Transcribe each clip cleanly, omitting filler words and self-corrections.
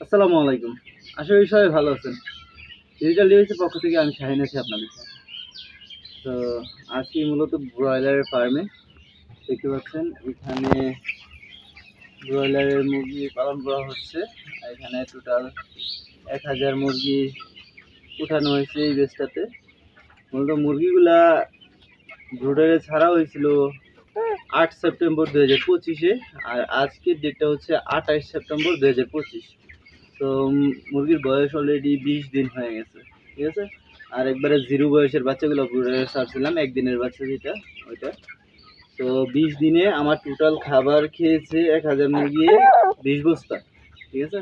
আসসালামু আলাইকুম। আশা করি সবাই ভালো আছেন। ডিজিটাল ডিভাইসের পক্ষ থেকে আমি শাহিন আছি আপনাদের সাথে। তো আজকে মূলত ব্রয়লারের ফার্মে দেখতে পাচ্ছেন এখানে ব্রয়লারের মুরগি পালন করা হচ্ছে। এখানে টোটাল 1000 মুরগি উঠানো হয়েছে এই বেচটাতে। মূলত মুরগিগুলা ব্রুডারে ছাড়া হয়েছিল 8 সেপ্টেম্বর 2025-এ, আর আজকের ডেটটা হচ্ছে 28 সেপ্টেম্বর 2025। তো মুরগির বয়স অলরেডি 20 দিন হয়ে গেছে, ঠিক আছে। আর একবারে জিরো বয়সের বাচ্চাগুলো ব্রুডারে ছাড়ছিলাম, একদিনের বাচ্চা যেটা ওইটা। তো 20 দিনে আমার টোটাল খাবার খেয়েছে 1000 মুরগি 20 বস্তা, ঠিক আছে।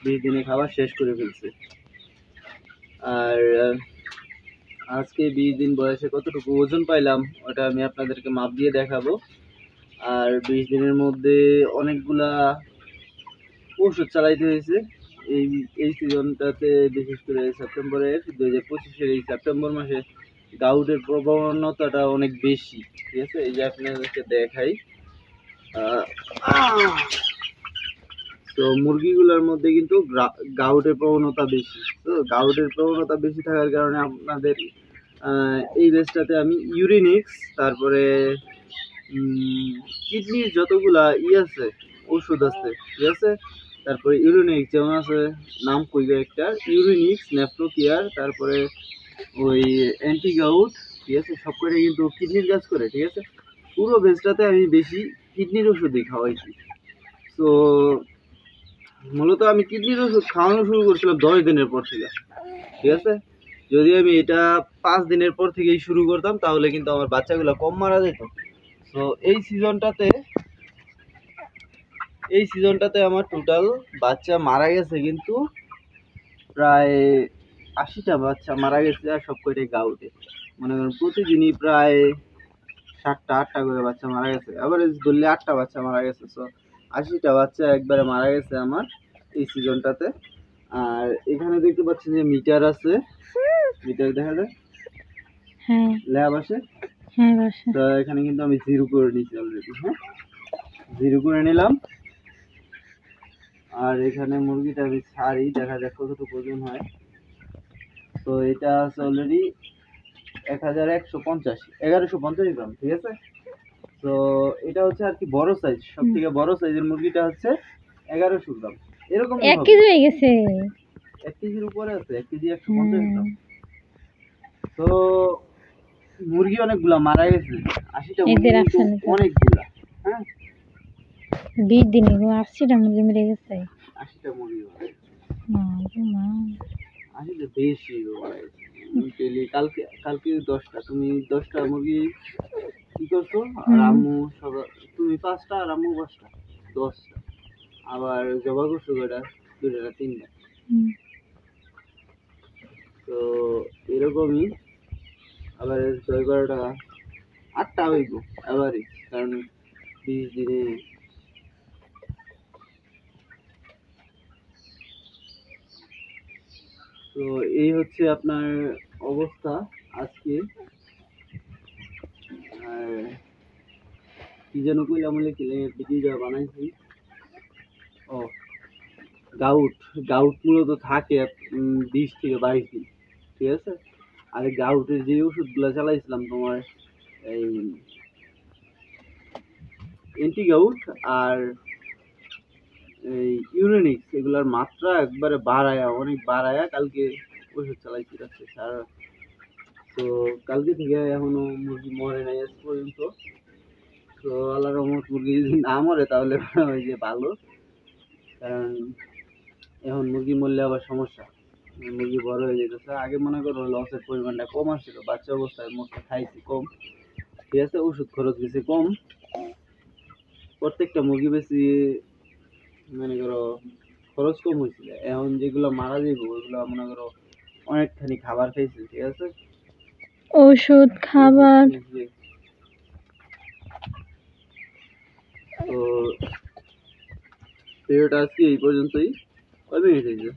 20 দিনে খাবার শেষ করে ফেলছে। আর আজকে 20 দিন বয়সে কতটুকু ওজন পাইলাম ওটা আমি আপনাদেরকে মাপ দিয়ে দেখাবো। আর 20 দিনের মধ্যে অনেকগুলা ওষুধ চালাইতে হয়েছে। এই এই সিজনটাতে বিশেষ করে সেপ্টেম্বরের 2025-এর এই সেপ্টেম্বর মাসে গাউটের প্রবণতাটা অনেক বেশি, ঠিক আছে। এই যে আপনাদেরকে দেখাই, তো মুরগিগুলোর মধ্যে কিন্তু গাউটের প্রবণতা বেশি। তো গাউটের প্রবণতা বেশি থাকার কারণে আপনাদের এই বেচটাতে আমি ইউরিনিক্স, তারপরে কিডনির যতগুলা আছে ওষুধ আছে, ঠিক আছে। তারপরে ইউরিনিক্স যেমন আছে, নাম কইবে একটা ইউরিনিক্স, নেফ্রোকেয়ার, তারপরে ওই অ্যান্টি গাউট, ঠিক আছে। সব করে কিন্তু কিডনির কাজ করে, ঠিক আছে। পুরো বেচটাতে আমি বেশি কিডনির ওষুধই খাওয়াইছি। তো মূলত আমি কিডনির ওষুধ খাওয়ানো শুরু করছিলাম 10 দিনের পর থেকে, ঠিক আছে। যদি আমি এটা 5 দিনের পর থেকেই শুরু করতাম তাহলে কিন্তু আমার বাচ্চাগুলো কম মারা যেত। তো এই সিজনটাতে আমার টোটাল বাচ্চা মারা গেছে কিন্তু প্রায় 80টা বাচ্চা মারা গেছে, আর সব কয়টাই গাউটে। মনে করেন প্রতিদিনই প্রায় 7টা 8টা করে বাচ্চা মারা গেছে, আবার ধরলে 8টা বাচ্চা মারা গেছে। তো 80টা বাচ্চা একবারে মারা গেছে আমার এই সিজনটাতে। আর এখানে দেখতে পাচ্ছেন যে মিটার আছে, মিটার দেখা যায়, হ্যাঁ ল্যাব আছে, হ্যাঁ। তো এখানে কিন্তু আমি জিরো করে নিয়েছি অলরেডি, হ্যাঁ জিরো করে নিলাম। আর এখানে মুরগিটা আমি ছাড়ি, দেখা যাক কতটুকু ওজন হয়। তো এটা আছে অলরেডি 1150 গ্রাম, ঠিক আছে। তো এটা হচ্ছে আর কি বড় সাইজ, সব থেকে বড় সাইজের মুরগিটা হচ্ছে 1100 গ্রাম, এরকম 1 কেজি হয়ে গেছে। 1 কেজির উপরে আছে, 1 কেজি 150 গ্রাম। তো মুরগি অনেকগুলা মারা গেছে, 80টা মুরগি অনেকগুলা, হ্যাঁ 20 দিনে 80টা মুরগি মেরে গেছে। 80টা মুরগি মা গো মা, 80টা বেশি মারা গেছে। কালকে 10টা, তুমি 10টা মুরগি কি করছো, আর আম্মু সবাই, তুমি 5টা আর আম্মু 5টা, 10টা। আবার জবা করছো কয়টা, 2টা 3টা। তো এরকমই আবার 11টা 8টা হইব আবারই, কারণ 20 দিনে। তো এই হচ্ছে আপনার অবস্থা আজকে। আর কি যেন কইলাম, ভিডিওটা বানাইছি। ও গাউট মূলত থাকে 20 থেকে 22 দিন, ঠিক আছে। আর গাউটের যে ওষুধগুলো চালাইছিলাম তোমার, এই অ্যান্টি গাউট আর এই ইউরেনিক্স, এগুলার মাত্রা একবারে অনেক বাড়ায়া কালকে ওষুধ চালাইছি রাখছে সারা। তো কালকে থেকে এখনো মুরগি মরে নাই আজ পর্যন্ত। তো আল্লাহর রহমত, মুরগি যদি না মরে তাহলে ওই যে ভালো, কারণ এখন মুরগি মরলে আবার সমস্যা, মুরগি বড় হয়ে যেতেছে। আগে মনে করো লসের পরিমাণটা কম আসছিল, বাচ্চা অবস্থায় মোটটা খাইছি কম, ঠিক আছে, ওষুধ খরচ গেছে কম, প্রত্যেকটা মুরগি বেশি মনে করো খরচ কম হয়েছিল। এখন যেগুলো মারা যাইব ওইগুলো মনে করো অনেকখানি খাবার খাইছে, ঠিক আছে, ওষুধ খাবার। তো ভিডিওটা আজকে এই পর্যন্তই। কয় মিনিট হয়েছে?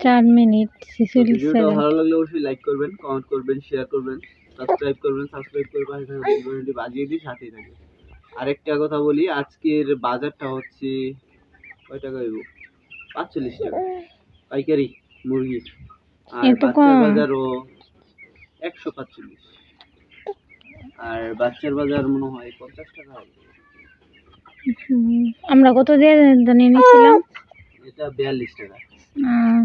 4 মিনিট 46 ভিডিওটা সেকেন্ড। ভালো লাগলে অবশ্যই লাইক করবেন, কমেন্ট করবেন, শেয়ার করবেন, সাবস্ক্রাইব করে পাশে থাকা বেল বাটনটি বাজিয়ে দিয়ে সাথেই থাকবেন। আরেকটা কথা বলি, আজকের বাজারটা হচ্ছে কয় টাকা হইব, 45 টাকা পাইকারি মুরগি। আর এত বাচ্চার কম? বাজারও 145। আর বাচ্চার বাজার মনে হয় 50 টাকা হবে। আমরা কত দিয়ে জানি নিয়েছিলাম? এটা 42 টাকা। আহ,